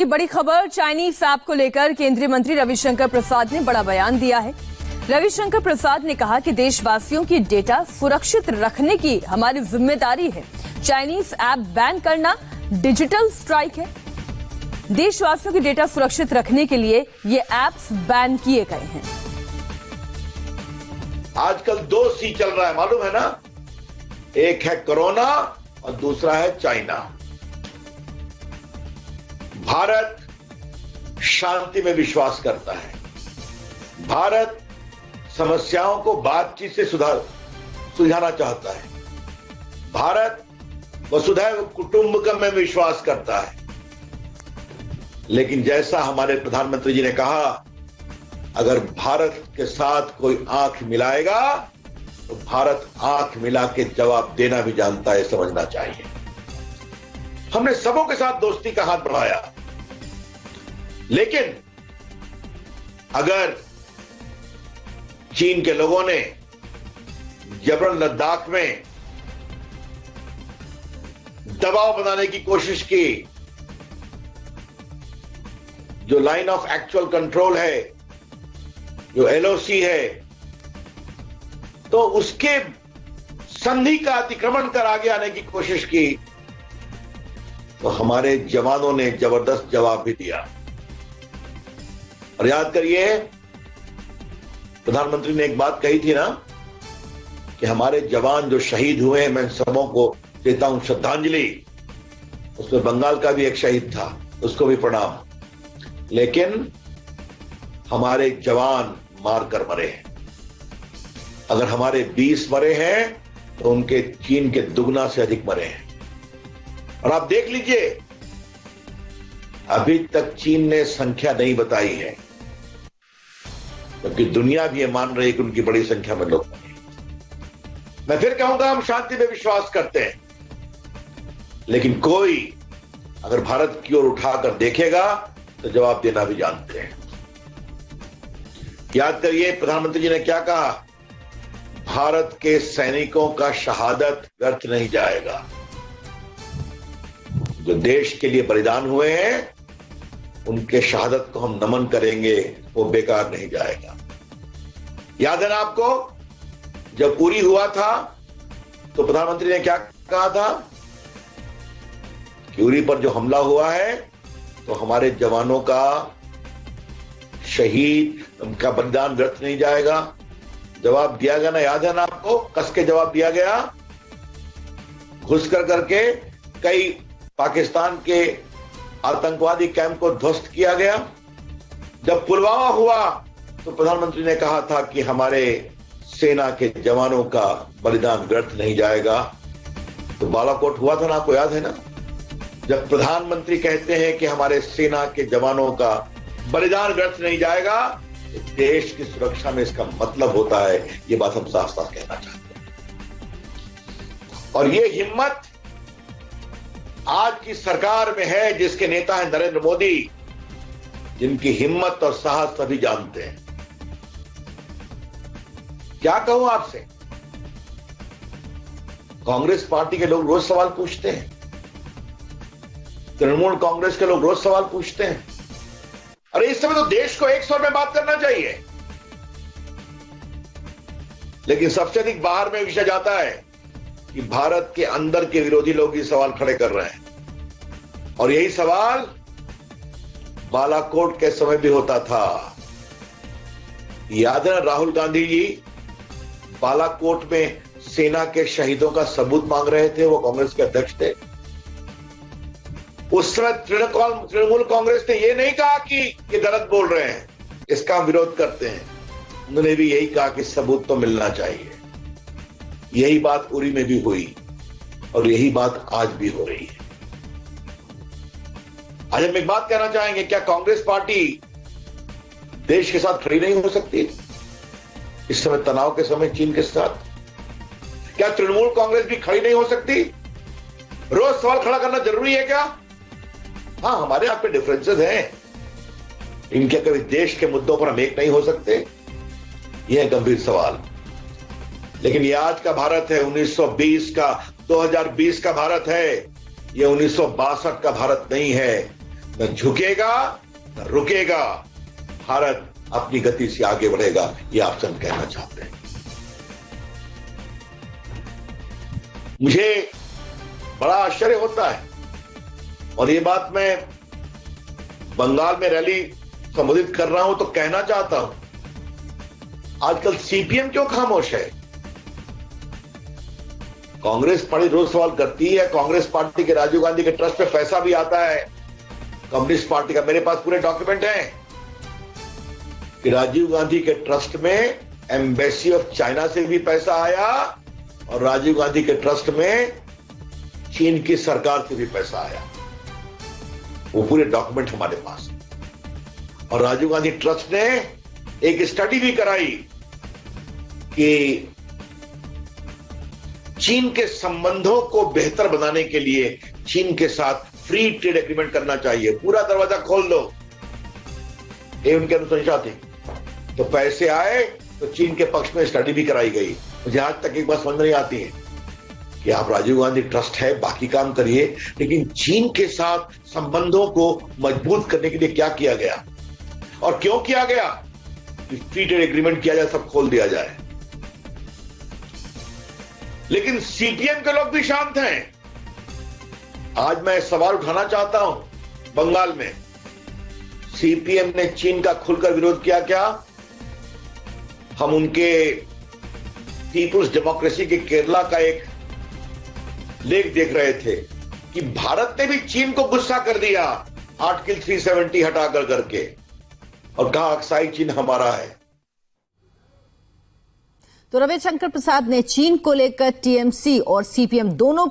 की बड़ी खबर, चाइनीज ऐप को लेकर केंद्रीय मंत्री रविशंकर प्रसाद ने बड़ा बयान दिया है। रविशंकर प्रसाद ने कहा कि देशवासियों की डेटा सुरक्षित रखने की हमारी जिम्मेदारी है। चाइनीज ऐप बैन करना डिजिटल स्ट्राइक है। देशवासियों की डेटा सुरक्षित रखने के लिए ये ऐप्स बैन किए गए हैं। आजकल 2 सी चल रहा है, मालूम है ना? एक है कोरोना और दूसरा है चाइना। भारत शांति में विश्वास करता है। भारत समस्याओं को बातचीत से सुलझाना चाहता है। भारत वसुधैव कुटुंबकम में विश्वास करता है। लेकिन जैसा हमारे प्रधानमंत्री जी ने कहा, अगर भारत के साथ कोई आंख मिलाएगा तो भारत आंख मिला के जवाब देना भी जानता है, समझना चाहिए। हमने सबों के साथ दोस्ती का हाथ बढ़ाया, लेकिन अगर चीन के लोगों ने जबरन लद्दाख में दबाव बनाने की कोशिश की, जो लाइन ऑफ एक्चुअल कंट्रोल है, जो एलओसी है, तो उसके संधि का अतिक्रमण कर आगे आने की कोशिश की, तो हमारे जवानों ने जबरदस्त जवाब भी दिया। और याद करिए, प्रधानमंत्री ने एक बात कही थी ना कि हमारे जवान जो शहीद हुए हैं, मैं सबों को देता हूं श्रद्धांजलि। उसमें बंगाल का भी एक शहीद था, उसको भी प्रणाम। लेकिन हमारे जवान मार कर मरे हैं। अगर हमारे 20 मरे हैं तो उनके चीन के दुगना से अधिक मरे हैं। और आप देख लीजिए, अभी तक चीन ने संख्या नहीं बताई है, क्योंकि दुनिया भी ये मान रही है कि उनकी बड़ी संख्या में लोग मरे। मैं फिर कहूंगा, हम शांति में विश्वास करते हैं, लेकिन कोई अगर भारत की ओर उठाकर देखेगा तो जवाब देना भी जानते हैं। याद करिए, प्रधानमंत्री जी ने क्या कहा? भारत के सैनिकों का शहादत व्यर्थ नहीं जाएगा। जो देश के लिए बलिदान हुए हैं, उनके शहादत को हम नमन करेंगे, वो बेकार नहीं जाएगा। याद है ना आपको, जब उरी हुआ था तो प्रधानमंत्री ने क्या कहा था कि उरी पर जो हमला हुआ है तो हमारे जवानों का शहीद, उनका बलिदान व्यर्थ नहीं जाएगा। जवाब दिया गया ना, याद है ना आपको? कस के जवाब दिया गया। घुस करके कई पाकिस्तान के आतंकवादी कैंप को ध्वस्त किया गया। जब पुलवामा हुआ तो प्रधानमंत्री ने कहा था कि हमारे सेना के जवानों का बलिदान व्यर्थ नहीं जाएगा। तो बालाकोट हुआ था ना, आपको याद है ना? जब प्रधानमंत्री कहते हैं कि हमारे सेना के जवानों का बलिदान व्यर्थ नहीं जाएगा, तो देश की सुरक्षा में इसका मतलब होता है, ये बात हम साफ साफ कहना चाहते हैं। और ये हिम्मत आज की सरकार में है, जिसके नेता हैं नरेंद्र मोदी, जिनकी हिम्मत और साहस सभी जानते हैं। क्या कहूं आपसे, कांग्रेस पार्टी के लोग रोज सवाल पूछते हैं, तृणमूल कांग्रेस के लोग रोज सवाल पूछते हैं। अरे इस समय तो देश को एक स्वर में बात करना चाहिए, लेकिन सबसे अधिक बाहर में विषय जाता है कि भारत के अंदर के विरोधी लोग ये सवाल खड़े कर रहे हैं। और यही सवाल बालाकोट के समय भी होता था। याद है ना, राहुल गांधी जी बालाकोट में सेना के शहीदों का सबूत मांग रहे थे, वो कांग्रेस के अध्यक्ष थे। उस समय तृणमूल कांग्रेस ने यह नहीं कहा कि ये गलत बोल रहे हैं, इसका हम विरोध करते हैं। उन्होंने भी यही कहा कि सबूत तो मिलना चाहिए। यही बात उरी में भी हुई और यही बात आज भी हो रही है। आज हम एक बात कहना चाहेंगे, क्या कांग्रेस पार्टी देश के साथ खड़ी नहीं हो सकती इस समय तनाव के समय चीन के साथ? क्या तृणमूल कांग्रेस भी खड़ी नहीं हो सकती? रोज सवाल खड़ा करना जरूरी है क्या? हाँ, हमारे यहां पे डिफरेंसेस हैं, इनके कभी देश के मुद्दों पर हम एक नहीं हो सकते, यह गंभीर सवाल। लेकिन ये आज का भारत है, 1920 का, 2020 का भारत है, ये 1962 का भारत नहीं है। न झुकेगा न रुकेगा, भारत अपनी गति से आगे बढ़ेगा, ये आपसे हम कहना चाहते हैं। मुझे बड़ा आश्चर्य होता है, और ये बात मैं बंगाल में रैली संबोधित कर रहा हूं तो कहना चाहता हूं, आजकल सीपीएम क्यों खामोश है? कांग्रेस पार्टी रोज सवाल करती है, कांग्रेस पार्टी के राजीव गांधी के ट्रस्ट पे पैसा भी आता है, कम्युनिस्ट पार्टी का मेरे पास पूरे डॉक्यूमेंट हैं कि राजीव गांधी के ट्रस्ट में एम्बेसी ऑफ चाइना से भी पैसा आया और राजीव गांधी के ट्रस्ट में चीन की सरकार से भी पैसा आया। वो पूरे डॉक्यूमेंट हमारे पास है। और राजीव गांधी ट्रस्ट ने एक स्टडी भी कराई कि चीन के संबंधों को बेहतर बनाने के लिए चीन के साथ फ्री ट्रेड एग्रीमेंट करना चाहिए, पूरा दरवाजा खोल दो, ये उनकी अनुशंसा थी। तो पैसे आए तो चीन के पक्ष में स्टडी भी कराई गई। मुझे आज तक एक बात समझ नहीं आती है कि आप राजीव गांधी ट्रस्ट है, बाकी काम करिए, लेकिन चीन के साथ संबंधों को मजबूत करने के लिए क्या किया गया और क्यों किया गया कि फ्री ट्रेड एग्रीमेंट किया जाए, सब खोल दिया जाए। लेकिन सीपीएम के लोग भी शांत हैं। आज मैं सवाल उठाना चाहता हूं, बंगाल में सीपीएम ने चीन का खुलकर विरोध किया क्या? हम उनके पीपुल्स डेमोक्रेसी के केरला का एक लेख देख रहे थे कि भारत ने भी चीन को गुस्सा कर दिया आर्टिकल 370 हटाकर करके, और कहा अक्साई चीन हमारा है। तो रविशंकर प्रसाद ने चीन को लेकर टीएमसी और सीपीएम दोनों पर